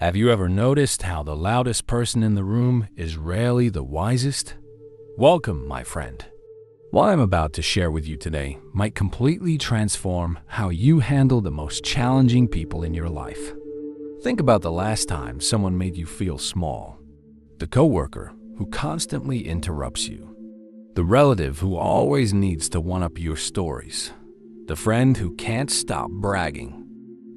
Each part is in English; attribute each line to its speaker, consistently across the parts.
Speaker 1: Have you ever noticed how the loudest person in the room is rarely the wisest? Welcome, my friend. What I'm about to share with you today might completely transform how you handle the most challenging people in your life. Think about the last time someone made you feel small. The coworker who constantly interrupts you. The relative who always needs to one-up your stories. The friend who can't stop bragging.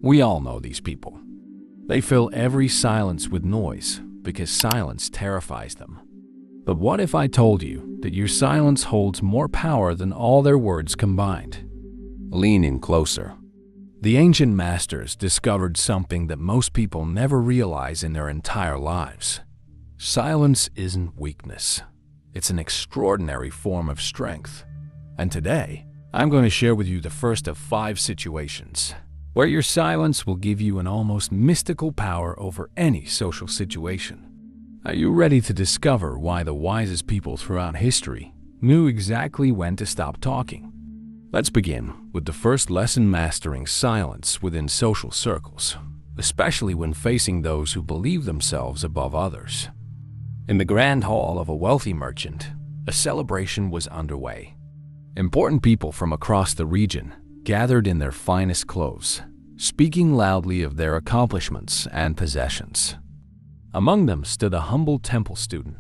Speaker 1: We all know these people. They fill every silence with noise because silence terrifies them. But what if I told you that your silence holds more power than all their words combined? Lean in closer. The ancient masters discovered something that most people never realize in their entire lives. Silence isn't weakness. It's an extraordinary form of strength. And today, I'm going to share with you the first of 5 situations where your silence will give you an almost mystical power over any social situation. Are you ready to discover why the wisest people throughout history knew exactly when to stop talking? Let's begin with the first lesson: mastering silence within social circles, especially when facing those who believe themselves above others. In the grand hall of a wealthy merchant, a celebration was underway. Important people from across the region gathered in their finest clothes, speaking loudly of their accomplishments and possessions. Among them stood a humble temple student,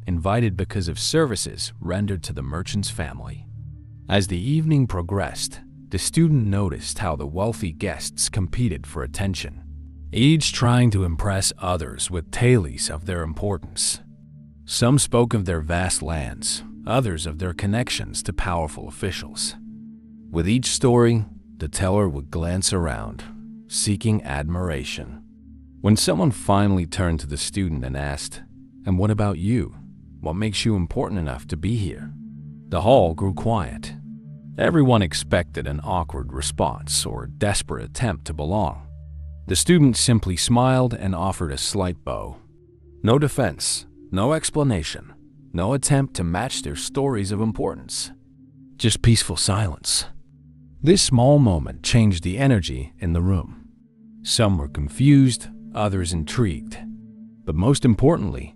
Speaker 1: invited because of services rendered to the merchant's family. As the evening progressed, the student noticed how the wealthy guests competed for attention, each trying to impress others with tales of their importance. Some spoke of their vast lands, others of their connections to powerful officials. With each story, the teller would glance around, seeking admiration. When someone finally turned to the student and asked, "And what about you? What makes you important enough to be here?" The hall grew quiet. Everyone expected an awkward response or desperate attempt to belong. The student simply smiled and offered a slight bow. No defense, no explanation, no attempt to match their stories of importance. Just peaceful silence. This small moment changed the energy in the room. Some were confused, others intrigued. But most importantly,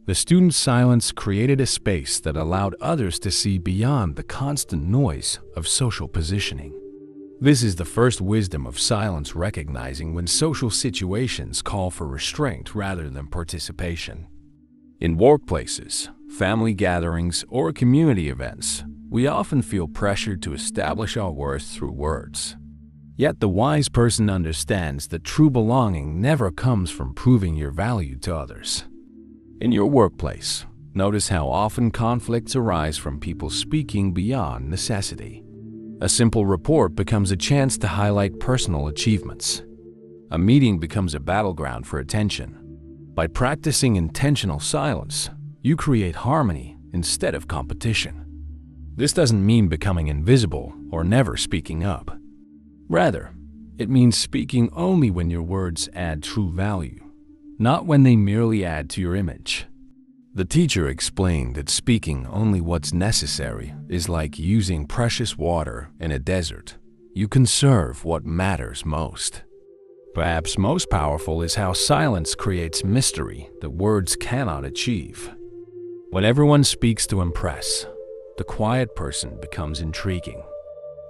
Speaker 1: the student's silence created a space that allowed others to see beyond the constant noise of social positioning. This is the first wisdom of silence, recognizing when social situations call for restraint rather than participation. In workplaces, family gatherings, or community events, we often feel pressured to establish our worth through words. Yet the wise person understands that true belonging never comes from proving your value to others. In your workplace, notice how often conflicts arise from people speaking beyond necessity. A simple report becomes a chance to highlight personal achievements. A meeting becomes a battleground for attention. By practicing intentional silence, you create harmony instead of competition. This doesn't mean becoming invisible or never speaking up. Rather, it means speaking only when your words add true value, not when they merely add to your image. The teacher explained that speaking only what's necessary is like using precious water in a desert. You conserve what matters most. Perhaps most powerful is how silence creates mystery that words cannot achieve. When everyone speaks to impress, the quiet person becomes intriguing.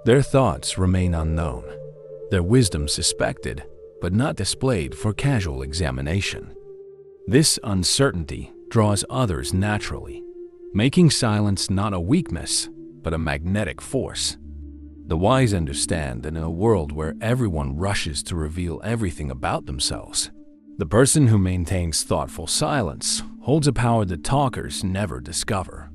Speaker 1: Their thoughts remain unknown, their wisdom suspected, but not displayed for casual examination. This uncertainty draws others naturally, making silence not a weakness, but a magnetic force. The wise understand that in a world where everyone rushes to reveal everything about themselves, the person who maintains thoughtful silence holds a power that talkers never discover.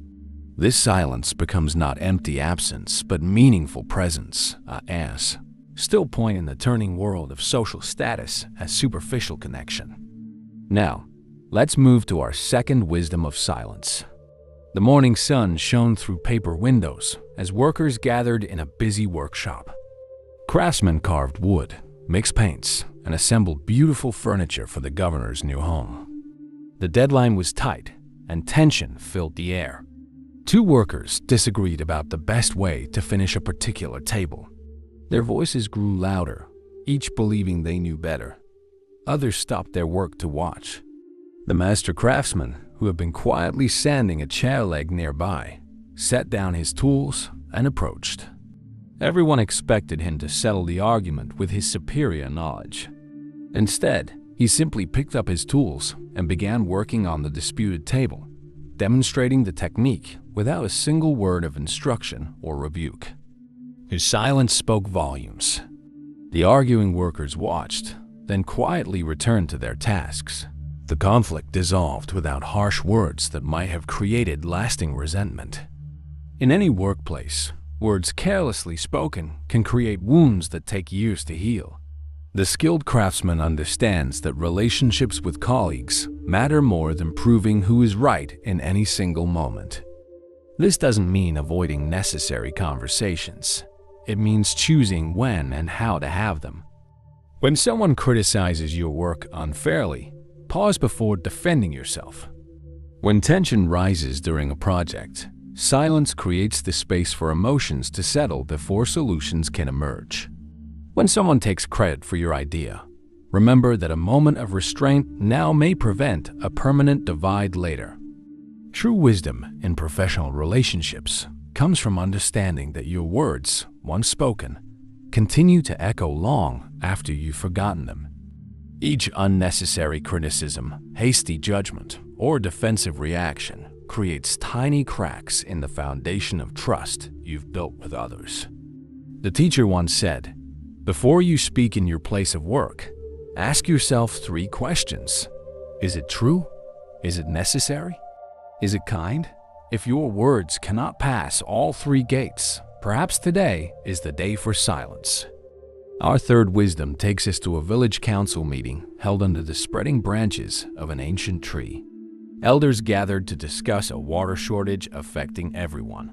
Speaker 1: This silence becomes not empty absence, but meaningful presence, as still point in the turning world of social status as superficial connection. Now, let's move to our second wisdom of silence. The morning sun shone through paper windows as workers gathered in a busy workshop. Craftsmen carved wood, mixed paints, and assembled beautiful furniture for the governor's new home. The deadline was tight, and tension filled the air. 2 workers disagreed about the best way to finish a particular table. Their voices grew louder, each believing they knew better. others stopped their work to watch. The master craftsman, who had been quietly sanding a chair leg nearby, set down his tools and approached. Everyone expected him to settle the argument with his superior knowledge. Instead, he simply picked up his tools and began working on the disputed table, demonstrating the technique without a single word of instruction or rebuke. His silence spoke volumes. The arguing workers watched, then quietly returned to their tasks. The conflict dissolved without harsh words that might have created lasting resentment. In any workplace, words carelessly spoken can create wounds that take years to heal. The skilled craftsman understands that relationships with colleagues matter more than proving who is right in any single moment. This doesn't mean avoiding necessary conversations. It means choosing when and how to have them. When someone criticizes your work unfairly, pause before defending yourself. When tension rises during a project, silence creates the space for emotions to settle before solutions can emerge. When someone takes credit for your idea, remember that a moment of restraint now may prevent a permanent divide later. True wisdom in professional relationships comes from understanding that your words, once spoken, continue to echo long after you've forgotten them. Each unnecessary criticism, hasty judgment, or defensive reaction creates tiny cracks in the foundation of trust you've built with others. The teacher once said, "Before you speak in your place of work, ask yourself 3 questions. Is it true? Is it necessary? Is it kind?" If your words cannot pass all 3 gates, perhaps today is the day for silence. Our third wisdom takes us to a village council meeting held under the spreading branches of an ancient tree. Elders gathered to discuss a water shortage affecting everyone.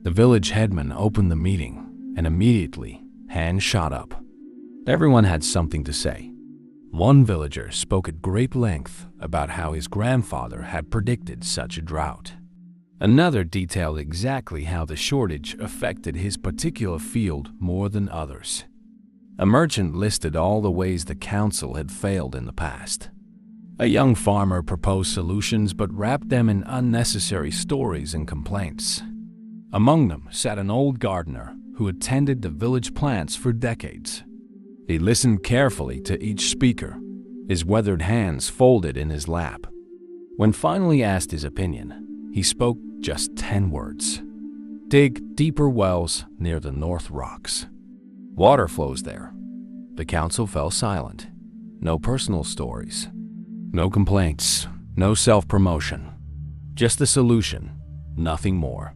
Speaker 1: The village headman opened the meeting, and immediately, hands shot up. Everyone had something to say. One villager spoke at great length about how his grandfather had predicted such a drought. Another detailed exactly how the shortage affected his particular field more than others. A merchant listed all the ways the council had failed in the past. A young farmer proposed solutions but wrapped them in unnecessary stories and complaints. Among them sat an old gardener who had tended the village plants for decades. He listened carefully to each speaker, his weathered hands folded in his lap. When finally asked his opinion, he spoke just 10 words. "Dig deeper wells near the North Rocks. Water flows there." The council fell silent. No personal stories. No complaints. No self-promotion. Just the solution, nothing more.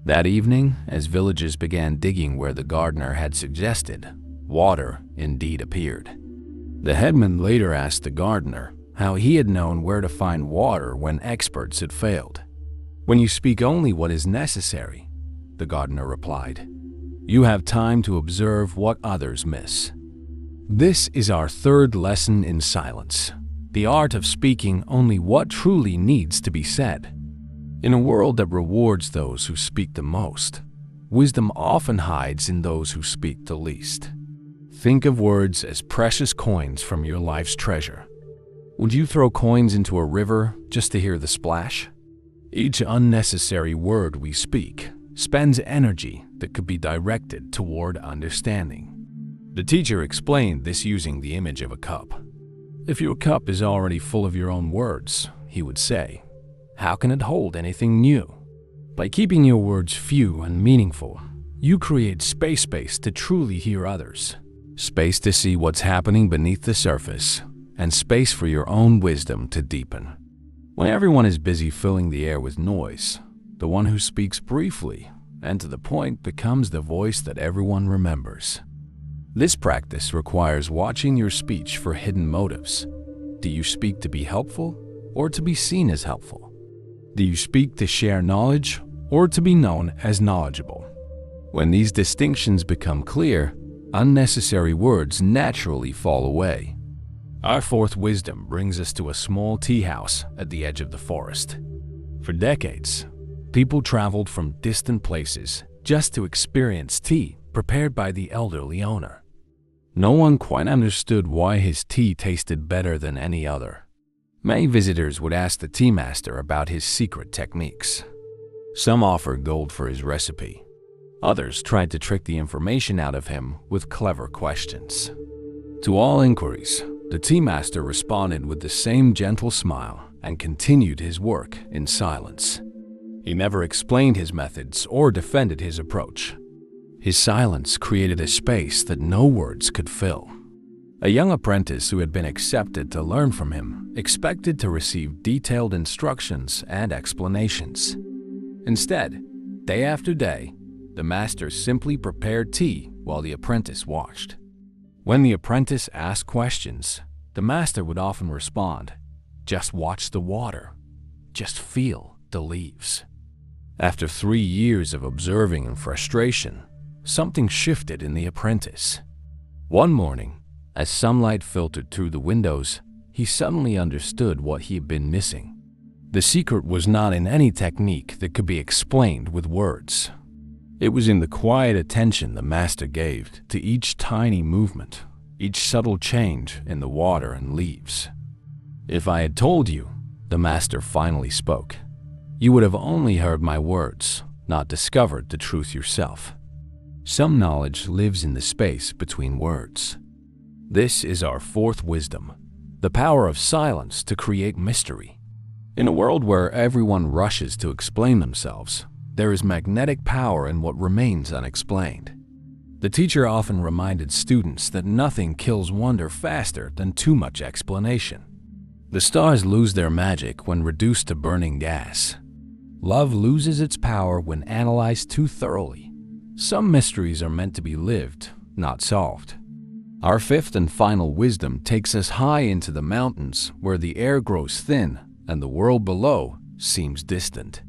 Speaker 1: That evening, as villagers began digging where the gardener had suggested, water indeed appeared. The headman later asked the gardener how he had known where to find water when experts had failed. "When you speak only what is necessary," the gardener replied, "you have time to observe what others miss." This is our third lesson in silence, the art of speaking only what truly needs to be said. In a world that rewards those who speak the most, wisdom often hides in those who speak the least. Think of words as precious coins from your life's treasure. Would you throw coins into a river just to hear the splash? Each unnecessary word we speak spends energy that could be directed toward understanding. The teacher explained this using the image of a cup. If your cup is already full of your own words, he would say, how can it hold anything new? By keeping your words few and meaningful, you create space to truly hear others, space to see what's happening beneath the surface, and space for your own wisdom to deepen. When everyone is busy filling the air with noise, the one who speaks briefly and to the point becomes the voice that everyone remembers. This practice requires watching your speech for hidden motives. Do you speak to be helpful or to be seen as helpful? Do you speak to share knowledge or to be known as knowledgeable? When these distinctions become clear, unnecessary words naturally fall away. Our fourth wisdom brings us to a small tea house at the edge of the forest. For decades, people traveled from distant places just to experience tea prepared by the elderly owner. No one quite understood why his tea tasted better than any other. Many visitors would ask the tea master about his secret techniques. Some offered gold for his recipe. Others tried to trick the information out of him with clever questions. To all inquiries, the tea master responded with the same gentle smile and continued his work in silence. He never explained his methods or defended his approach. His silence created a space that no words could fill. A young apprentice who had been accepted to learn from him expected to receive detailed instructions and explanations. Instead, day after day, the master simply prepared tea while the apprentice watched. When the apprentice asked questions, the master would often respond, "Just watch the water. Just feel the leaves." After 3 years of observing and frustration, something shifted in the apprentice. One morning, as sunlight filtered through the windows, he suddenly understood what he had been missing. The secret was not in any technique that could be explained with words. It was in the quiet attention the master gave to each tiny movement, each subtle change in the water and leaves. "If I had told you," the master finally spoke, "you would have only heard my words, not discovered the truth yourself." Some knowledge lives in the space between words. This is our fourth wisdom, the power of silence to create mystery. In a world where everyone rushes to explain themselves, there is magnetic power in what remains unexplained. The teacher often reminded students that nothing kills wonder faster than too much explanation. The stars lose their magic when reduced to burning gas. Love loses its power when analyzed too thoroughly. Some mysteries are meant to be lived, not solved. Our fifth and final wisdom takes us high into the mountains where the air grows thin and the world below seems distant.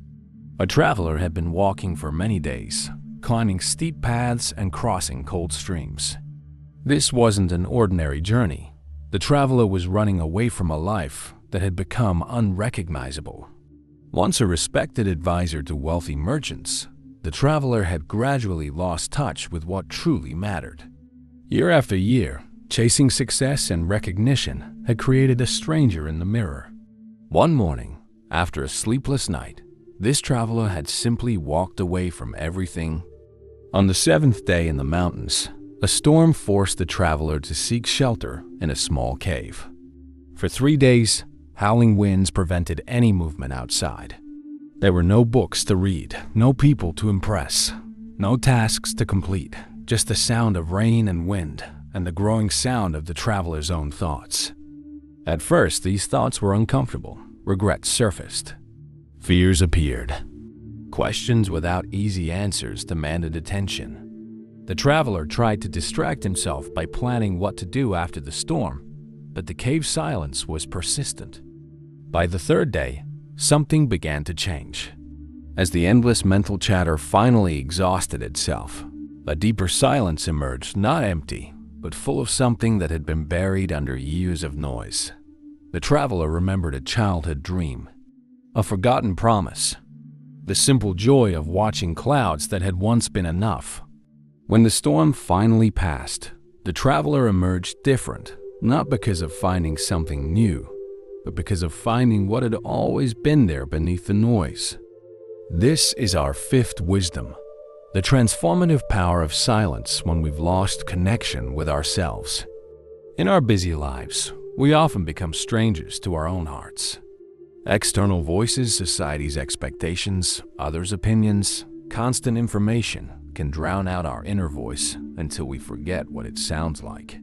Speaker 1: A traveler had been walking for many days, climbing steep paths and crossing cold streams. This wasn't an ordinary journey. The traveler was running away from a life that had become unrecognizable. Once a respected advisor to wealthy merchants, the traveler had gradually lost touch with what truly mattered. Year after year, chasing success and recognition had created a stranger in the mirror. One morning, after a sleepless night, this traveler had simply walked away from everything. On the 7th day in the mountains, a storm forced the traveler to seek shelter in a small cave. For 3 days, howling winds prevented any movement outside. There were no books to read, no people to impress, no tasks to complete, just the sound of rain and wind and the growing sound of the traveler's own thoughts. At first, these thoughts were uncomfortable. Regrets surfaced. Fears appeared. Questions without easy answers demanded attention. The traveler tried to distract himself by planning what to do after the storm, but the cave silence was persistent. By the 3rd day, something began to change. As the endless mental chatter finally exhausted itself, a deeper silence emerged, not empty, but full of something that had been buried under years of noise. The traveler remembered a childhood dream, a forgotten promise, the simple joy of watching clouds that had once been enough. When the storm finally passed, the traveler emerged different, not because of finding something new, but because of finding what had always been there beneath the noise. This is our 5th wisdom, the transformative power of silence when we've lost connection with ourselves. In our busy lives, we often become strangers to our own hearts. External voices, society's expectations, others' opinions, constant information can drown out our inner voice until we forget what it sounds like.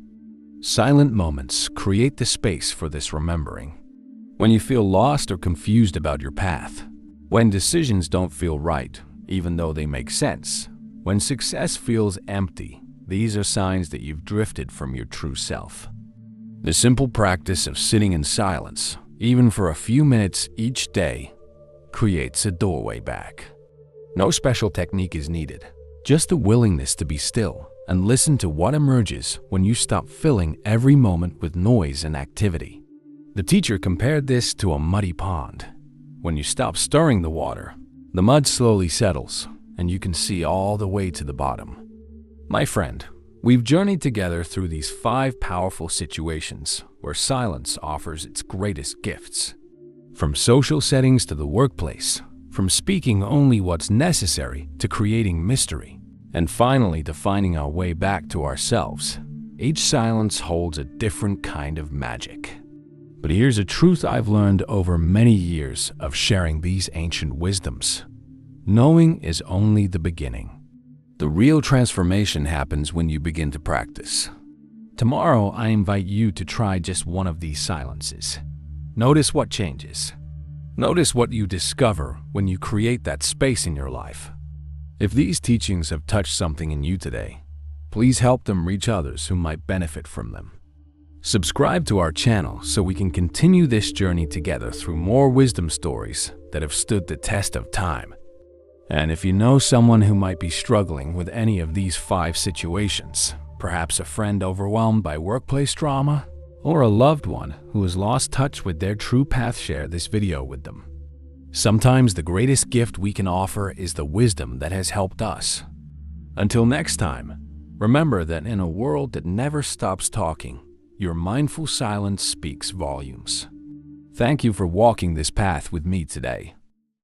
Speaker 1: Silent moments create the space for this remembering. When you feel lost or confused about your path, when decisions don't feel right, even though they make sense, when success feels empty, these are signs that you've drifted from your true self. The simple practice of sitting in silence, even for a few minutes each day, creates a doorway back. No special technique is needed, just a willingness to be still and listen to what emerges when you stop filling every moment with noise and activity. The teacher compared this to a muddy pond. When you stop stirring the water, the mud slowly settles and you can see all the way to the bottom. My friend, We've journeyed together through these 5 powerful situations where silence offers its greatest gifts. From social settings to the workplace, from speaking only what's necessary to creating mystery, and finally to finding our way back to ourselves, each silence holds a different kind of magic. But here's a truth I've learned over many years of sharing these ancient wisdoms. Knowing is only the beginning. The real transformation happens when you begin to practice. Tomorrow, I invite you to try just one of these silences. Notice what changes. Notice what you discover when you create that space in your life. If these teachings have touched something in you today, please help them reach others who might benefit from them. Subscribe to our channel so we can continue this journey together through more wisdom stories that have stood the test of time. And if you know someone who might be struggling with any of these 5 situations, perhaps a friend overwhelmed by workplace drama, or a loved one who has lost touch with their true path, share this video with them. Sometimes the greatest gift we can offer is the wisdom that has helped us. Until next time, remember that in a world that never stops talking, your mindful silence speaks volumes. Thank you for walking this path with me today.